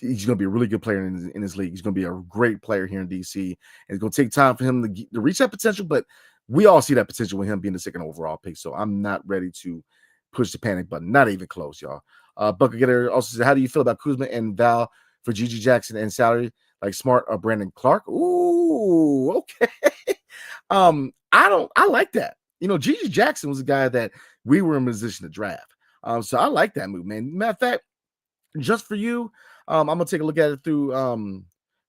he's going to be a really good player in his league. He's going to be a great player here in DC. And it's going to take time for him to reach that potential, but we all see that potential with him being the second overall pick. So I'm not ready to push the panic button. Not even close, y'all. Bucket Getter also said, how do you feel about Kuzma and Val for Gigi Jackson and salary like Smart or Brandon Clark? Ooh, okay. I like that. Gigi Jackson was a guy that we were in position to draft. So I like that move, man. Matter of fact, just for you, I'm gonna take a look at it through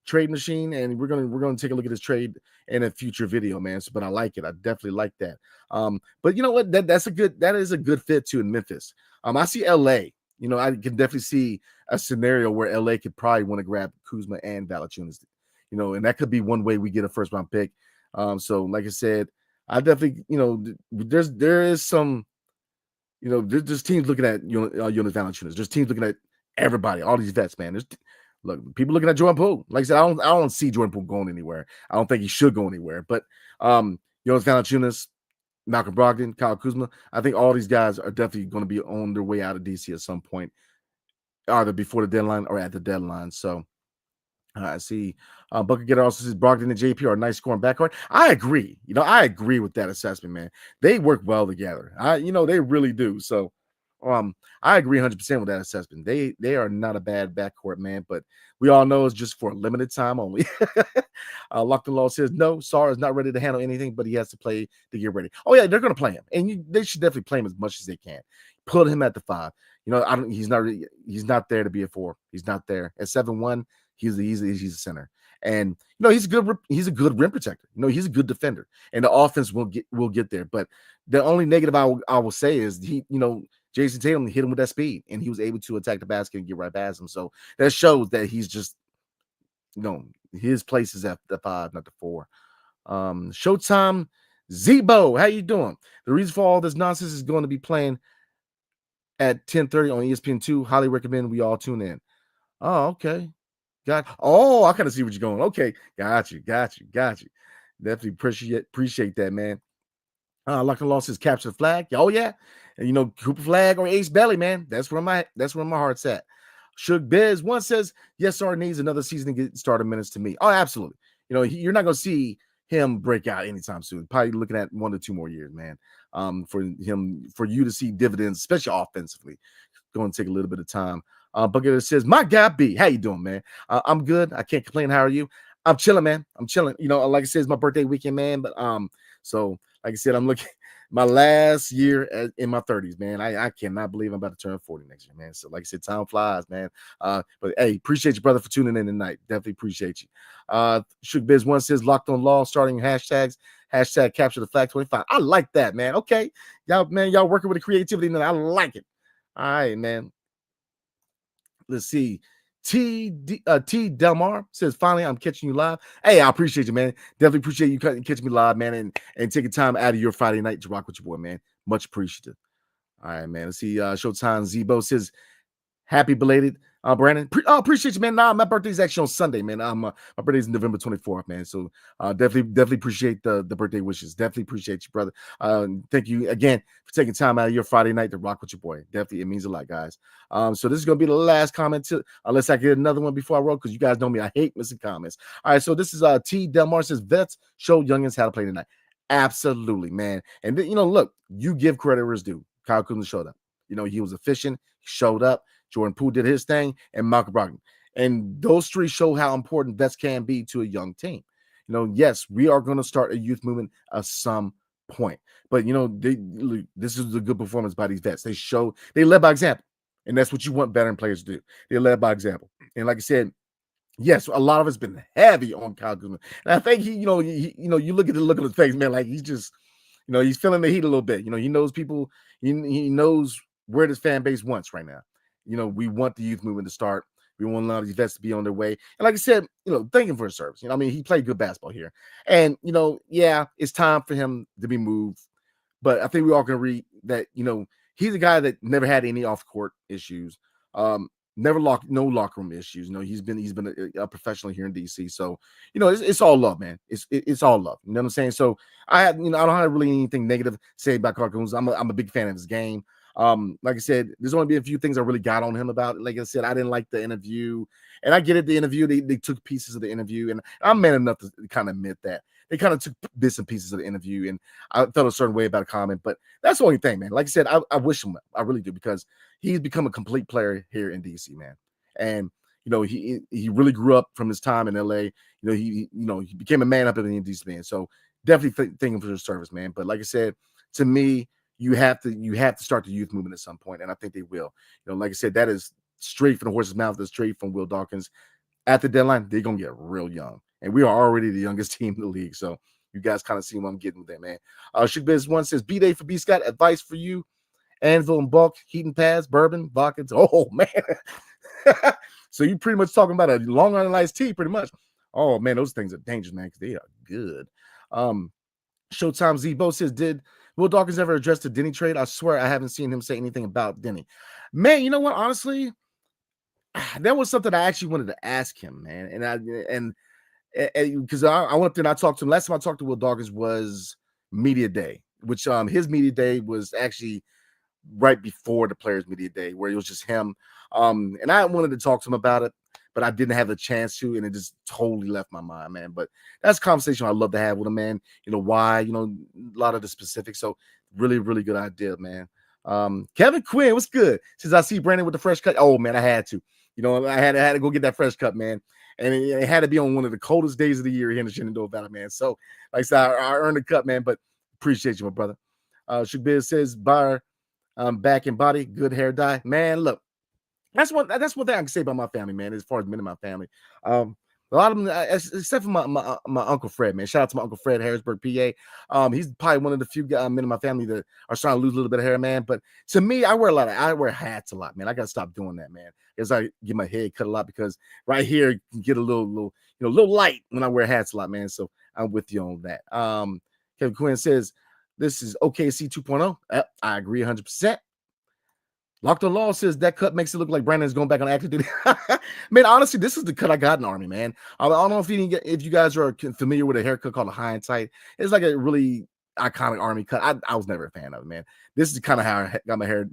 Trade Machine, and we're gonna take a look at this trade in a future video, man. So, but I like it. I definitely like that. But you know what? That is a good fit too in Memphis. I see LA. I can definitely see a scenario where LA could probably want to grab Kuzma and Valanciunas. And that could be one way we get a first round pick. So like I said, I definitely, there is some, there's teams looking at Jonas Valanciunas. There's teams looking at everybody, all these vets, man. Look, people looking at Jordan Poole. Like I said, I don't see Jordan Poole going anywhere. I don't think he should go anywhere. But Jonas Valanciunas, Malcolm Brogdon, Kyle Kuzma, I think all these guys are definitely going to be on their way out of DC at some point, either before the deadline or at the deadline. So I see. Bucket Getter also says Brogdon and JP are a nice scoring backcourt. I agree. I agree with that assessment, man. They work well together. They really do. So I agree 100% with that assessment. They are not a bad backcourt, man, but we all know it's just for a limited time only. Locked and Law says, no, Sarr is not ready to handle anything, but he has to play to get ready. Oh, yeah, they're going to play him, and they should definitely play him as much as they can. Put him at the 5. He's not there to be a 4. He's not there. At 7'1", he's a center. And he's a good rim protector. He's a good defender, and the offense will get there. But the only negative I will say is Jason Tatum hit him with that speed, and he was able to attack the basket and get right past him. So that shows that he's just, his place is at the 5, not the 4. Showtime Zebo, how you doing? The reason for all this nonsense is going to be playing at 10:30 on ESPN2. Highly recommend we all tune in. Oh, okay. I kind of see what you're going. Okay, got you. Definitely appreciate that, man. Lock and Law says capture the flag. Oh yeah, and Cooper Flag or Ace Belly, man. That's where my heart's at. Suge Biz one says yes, Sarr needs another season to get starter minutes to me. Oh, absolutely. You're not gonna see him break out anytime soon. Probably looking at 1 to 2 more years, man. For you to see dividends, especially offensively, going to take a little bit of time. Bucket says, my guy B, how you doing, man? I'm good. I can't complain. How are you? I'm chilling, man. I'm chilling. Like I said, it's my birthday weekend, man. But so like I said, I'm looking my last year in my 30s, man. I cannot believe I'm about to turn 40 next year, man. So like I said, time flies, man. But hey, appreciate you, brother, for tuning in tonight. Definitely appreciate you. Shook Biz one says locked on law, starting hashtags. Hashtag capture the flag 25. I like that, man. Okay. Y'all working with the creativity, and I like it. All right, man. Let's see. T Delmar says, finally, I'm catching you live. Hey, I appreciate you, man. Definitely appreciate you catching me live, man, and taking time out of your Friday night to rock with your boy, man. Much appreciative. All right, man. Let's see. Showtime Zebo says, happy belated, Brandon. Appreciate you, man. Nah, my birthday's actually on Sunday, man. My birthday's November 24th, man. So definitely appreciate the birthday wishes. Definitely appreciate you, brother. Thank you again for taking time out of your Friday night to rock with your boy. Definitely, it means a lot, guys. So this is gonna be the last comment unless I get another one before I roll, because you guys know me. I hate missing comments. All right, so this is T Delmar says, vets show youngins how to play tonight. Absolutely, man. And look, you give credit where it's due. Kyle Kuzma showed up. He was efficient. He showed up. Jordan Poole did his thing, and Malcolm Brogdon. And those three show how important vets can be to a young team. Yes, we are going to start a youth movement at some point. But, this is a good performance by these vets. They led by example. And that's what you want veteran players to do. They led by example. And like I said, yes, a lot of it's been heavy on Kyle Kuzma. And I think you look at the look of his face, man, like he's just, he's feeling the heat a little bit. He knows people, he knows where this fan base wants right now. We want the youth movement to start. We want a lot of these vets to be on their way. And like I said, thank him for his service. He played good basketball here. And, it's time for him to be moved. But I think we all can read that, he's a guy that never had any off-court issues. No locker room issues. He's been a professional here in DC. So, it's all love, man. It's all love. You know what I'm saying? So I don't have really anything negative to say about Kyle Kuzma. I'm a big fan of his game. Like I said, there's only been a few things I really got on him about. Like I said, I didn't like the interview, and I get it. The interview, they took pieces of the interview, and I'm man enough to kind of admit that they kind of took bits and pieces of the interview, and I felt a certain way about a comment. But that's the only thing, man. Like I said, I wish him well. I really do, because he's become a complete player here in DC, man. And he really grew up from his time in LA. He became a man up in the DC, man. So definitely thank him for his service, man. But like I said, to me, you have to start the youth movement at some point, and I think they will. Like I said, that is straight from the horse's mouth. That's straight from Will Dawkins. At the deadline, they're gonna get real young, and we are already the youngest team in the league. So you guys kind of see what I'm getting with that, man. Shugbiz1 says, B-Day for B Scott, advice for you: Anvil and bulk, heat and pass, bourbon, vodkas. Oh man. So you pretty much talking about a Long Island iced tea, pretty much. Oh man, those things are dangerous, man, because they are good. Showtime Zebo says, did Will Dawkins ever address the Denny trade? I swear I haven't seen him say anything about Denny. Man, you know what? Honestly, that was something I actually wanted to ask him, man. And because I went up there and I talked to him. Last time I talked to Will Dawkins was media day, which his media day was actually right before the players media day, where it was just him. And I wanted to talk to him about it, but I didn't have the chance to, and it just totally left my mind, man. But that's a conversation I love to have with him, man. Why, a lot of the specifics. So really, really good idea, man. Kevin Quinn, what's good? Since I see Brandon with the fresh cut. Oh man, I had to. I had to go get that fresh cut, man. And it had to be on one of the coldest days of the year here in the Shenandoah Valley, man. So like I said, I earned the cut, man, but appreciate you, my brother. Shugbiz says, Bar back and body, good hair dye. Man, look, that's one thing I can say about my family, man, as far as men in my family. A lot of them, except for my Uncle Fred, man. Shout out to my Uncle Fred, Harrisburg, PA. He's probably one of the few men in my family that are starting to lose a little bit of hair, man. But to me, I wear hats a lot, man. I gotta stop doing that, man. As I get my head cut a lot, because right here can get a little light when I wear hats a lot, man. So I'm with you on that. Kevin Quinn says, this is OKC 2.0. I agree 100%. Locked on Law says that cut makes it look like Brandon's going back on active duty. Man, honestly, this is the cut I got in the Army, man. I don't know if you guys are familiar with a haircut called a high and tight. It's like a really iconic Army cut. I was never a fan of it, man. This is kind of how I got my hair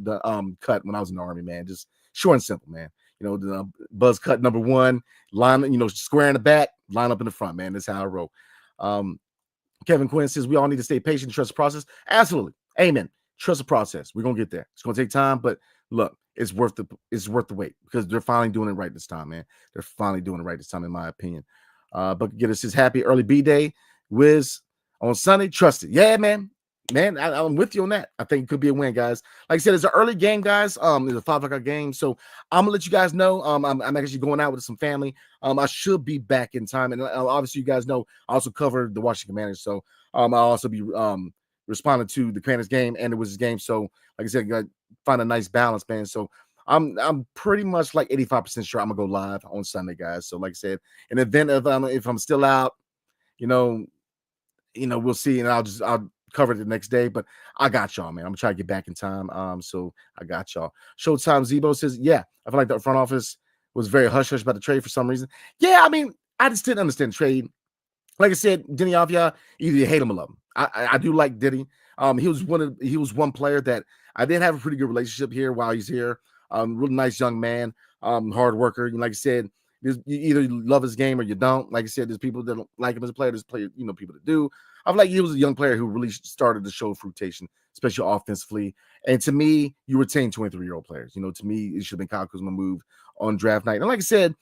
cut when I was in the Army, man. Just short and simple, man. The buzz cut number one, line, square in the back, line up in the front, man. That's how I roll. Kevin Quinn says we all need to stay patient and trust the process. Absolutely. Amen. Trust the process. We're gonna get there. It's gonna take time, but look, it's worth the wait, because they're finally doing it right this time, man. They're finally doing it right this time, in my opinion. Bucket Getter says happy early B-Day. Wiz on Sunday. Trust it. Yeah, man. I'm with you on that. I think it could be a win, guys. Like I said, it's an early game, guys. It's a 5 o'clock game, so I'm gonna let you guys know. I'm actually going out with some family. I should be back in time, and obviously, you guys know I also covered the Washington Commanders, so I'll also be responding to the Commanders game and the Wizards game. So, like I said, I gotta find a nice balance, man. So I'm pretty much like 85% sure I'm gonna go live on Sunday, guys. So, like I said, in the event of if I'm still out, we'll see, and I'll cover it the next day. But I got y'all, man. I'm gonna try to get back in time. So I got y'all. Showtime Zebo says, yeah, I feel like the front office was very hush hush about the trade for some reason. Yeah, I mean, I just didn't understand the trade. Like I said, Denny Avia, either you hate him or love him. I do like Denny. He was one player that I did have a pretty good relationship here while he's here. Really nice young man, hard worker. Like I said, you either love his game or you don't. Like I said, there's people that don't like him as a player. There's people that do. I feel like he was a young player who really started to show fruitation, especially offensively. And to me, you retain 23-year-old players. To me, it should have been Kyle Kuzma move on draft night. And like I said,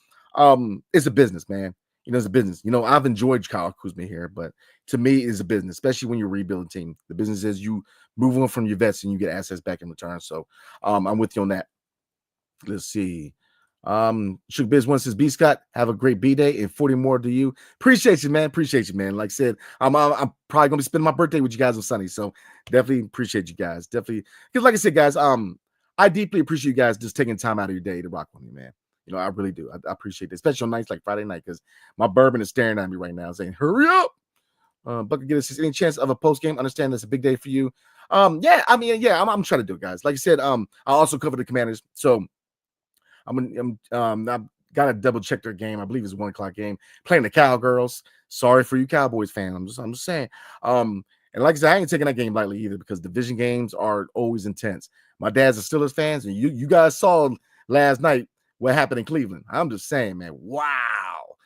it's a business, man. It's a business. I've enjoyed Kyle Kuzma here, but to me, it's a business, especially when you're rebuilding team. The business is you move on from your vets and you get assets back in return. So I'm with you on that. Let's see. Shugbiz1 says, B Scott, have a great B-Day and 40 more to you. Appreciate you, man. Like I said, I'm probably gonna be spending my birthday with you guys on Sunday. So definitely appreciate you guys. Definitely, because like I said, guys, I deeply appreciate you guys just taking time out of your day to rock with me, man. I really do. I appreciate it, especially on nights like Friday night, because my bourbon is staring at me right now saying, hurry up. Bucket Getter says, any chance of a post game? Understand that's a big day for you. I'm trying to do it, guys. Like I said, I also cover the Commanders, so I've got to double check their game. I believe it's a 1 o'clock game. Playing the Cowgirls. Sorry for you Cowboys fans. I'm just saying. And And like I said, I ain't taking that game lightly either because division games are always intense. My dad's a Steelers fans, and you guys saw last night what happened in Cleveland. I'm just saying, man, wow.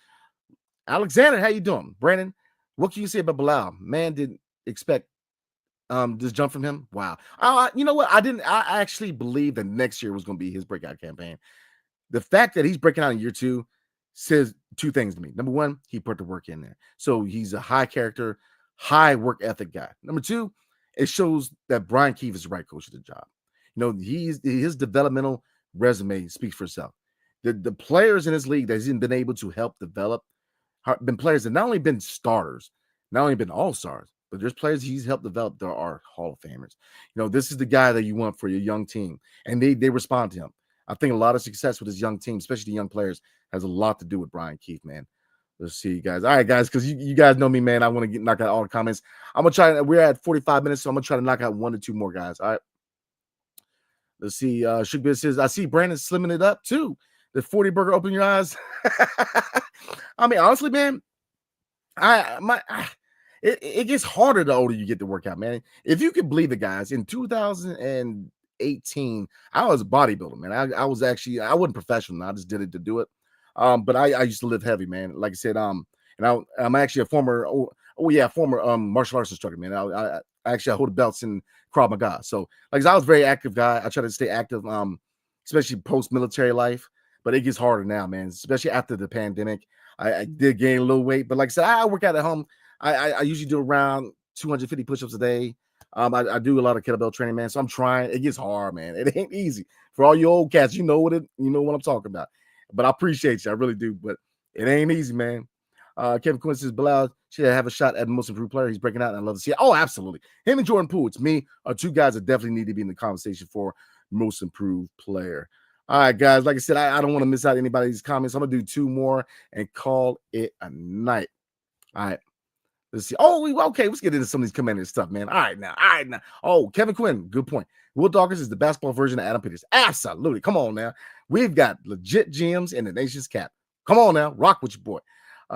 Alexander, how you doing? Brandon, what can you say about Bilal? Man, didn't expect this jump from him. Wow. You know what? I actually believe that next year was going to be his breakout campaign. The fact that he's breaking out in year 2 says 2 things to me. Number 1, he put the work in there. So he's a high character, high work ethic guy. Number 2, it shows that Brian Keefe is the right coach for the job. You know, his developmental resume speaks for itself. The players in his league that he's been able to help develop been players that not only been starters, not only been all-stars, but there's players he's helped develop that are Hall of Famers. You know, this is the guy that you want for your young team, and they respond to him. I think a lot of success with his young team, especially the young players, has a lot to do with Brian Keefe, man. Let's see, you guys. All right, guys, because you guys know me, man. I want to knock out all the comments. I'm going to try. We're at 45 minutes, so I'm going to try to knock out 1 to 2 more, guys. All right. Let's see. Shugbiz says, I see Brandon slimming it up, too. The 40 burger, open your eyes. I mean, honestly, man, it gets harder the older you get to work out, man. If you could believe it, guys, in 2018, I was a bodybuilder, man. I wasn't professional. I just did it to do it. But I used to lift heavy, man. Like I said, and I'm actually a former martial arts instructor, man. I actually hold the belts in Krav Maga. So, like, I was a very active guy. I try to stay active, especially post-military life. But it gets harder now, man, especially after the pandemic. I did gain a little weight, but like I said, I work out at home. I usually do around 250 push-ups a day. I do a lot of kettlebell training, man. So I'm trying. It gets hard, man. It ain't easy. For all you old cats, you know what I'm talking about. But I appreciate you. I really do. But it ain't easy, man. Kevin Quinn says, Bilal should have a shot at the most improved player. He's breaking out, and I love to see it. Oh, absolutely. Him and Jordan Poole, to me, are 2 guys that definitely need to be in the conversation for most improved player. All right, guys. Like I said, I don't want to miss out anybody's comments. I'm going to do 2 more and call it a night. All right. Let's see. Oh, okay. Let's get into some of these commander stuff, man. All right, now. Oh, Kevin Quinn. Good point. Will Dawkins is the basketball version of Adam Peters. Absolutely. Come on now. We've got legit GMs in the nation's cap. Come on now. Rock with your boy.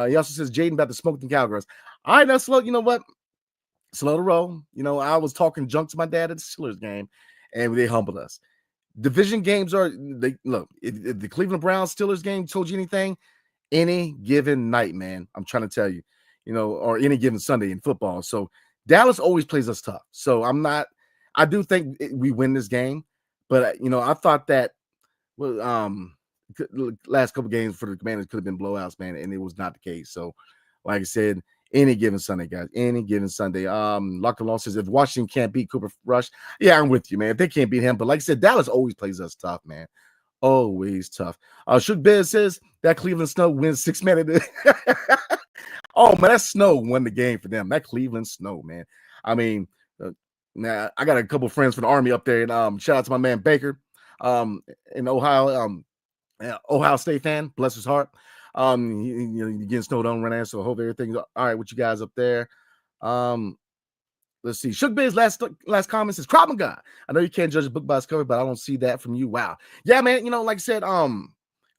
He also says Jaden about the Smoking Cowgirls. All right, now, slow. You know what? Slow to roll. You know, I was talking junk to my dad at the Steelers game, and they humbled us. Division games look, if the Cleveland Browns Steelers game told you anything, any given night, man, I'm trying to tell you, or any given Sunday in football. So Dallas always plays us tough. So I do think we win this game, but I thought that last couple games for the Commanders could have been blowouts, man, and it was not the case. So, like I said, any given Sunday, guys, any given Sunday. Locked Along says if Washington can't beat Cooper Rush, yeah, I'm with you, man. If they can't beat him, but like I said, Dallas always plays us tough, man. Always tough. Shook Biz says that Cleveland Snow wins 6 minutes. Oh man, that Snow won the game for them. That Cleveland Snow, man. I mean, now I got a couple friends from the Army up there, and shout out to my man Baker, in Ohio, Ohio State fan. Bless his heart. You getting snowed on right now, so I hope everything's all right with you guys up there. Let's see. Shook Biz last comment says Krav Maga. I know you can't judge a book by its cover, but I don't see that from you. Wow. Yeah, man. Like I said, Krav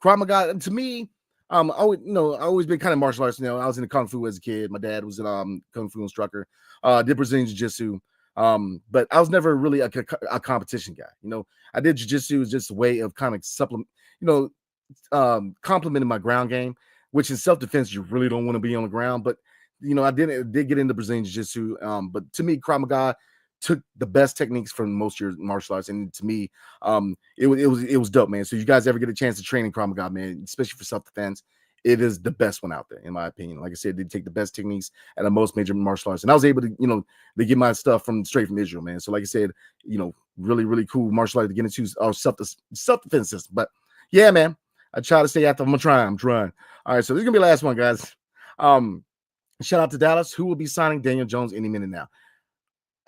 Maga to me, I always been kind of martial arts. I was into Kung Fu as a kid. My dad was a Kung Fu instructor. Did Brazilian Jiu-Jitsu. But I was never really a competition guy. I did Jiu-Jitsu as just a way of kind of supplement, complementing my ground game, which in self-defense you really don't want to be on the ground. But I did get into Brazilian Jiu-Jitsu. But to me, Krav Maga took the best techniques from most of your martial arts, and to me, it was dope, man. So you guys ever get a chance to train in Krav Maga, man, especially for self-defense, it is the best one out there, in my opinion. Like I said, they take the best techniques out of most major martial arts, and I was able to, to get my stuff straight from Israel, man. So like I said, really, really cool martial art to get into self-defense system. But yeah, man, I try to stay active. I'm trying. All right, so this is gonna be the last one, guys. Shout out to Dallas, who will be signing Daniel Jones any minute now.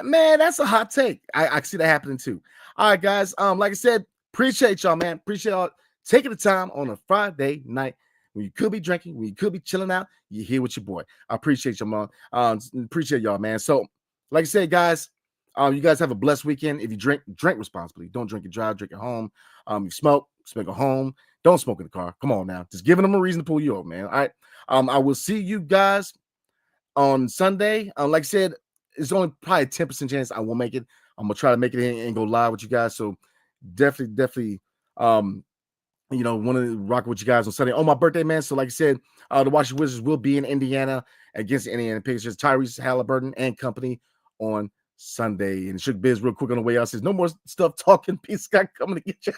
Man, that's a hot take. I see that happening too. All right, guys. Like I said, appreciate y'all, man. Appreciate y'all taking the time on a Friday night when you could be drinking, when you could be chilling out. You're here with your boy. I appreciate y'all, man. Appreciate y'all, man. So, like I said, guys, you guys have a blessed weekend. If you drink responsibly. Don't drink and drive. Drink at home. You smoke at home. Don't smoke in the car. Come on now. Just giving them a reason to pull you over, man. All right. I will see you guys on Sunday. Like I said, it's only probably a 10% chance I won't make it. I'm gonna try to make it and go live with you guys. So definitely, want to rock with you guys on Sunday on my birthday, man. So like I said, the Washington Wizards will be in Indiana against the Indiana Pacers. Tyrese Halliburton and company on Sunday. And Shook Biz real quick on the way out says, no more stuff talking. Peace Scott coming to get you.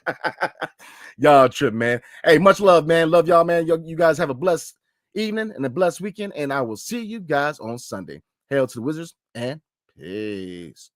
Y'all trip, man. Hey, much love, man. Love y'all, man. You guys have a blessed evening and a blessed weekend. And I will see you guys on Sunday. Hail to the Wizards and peace.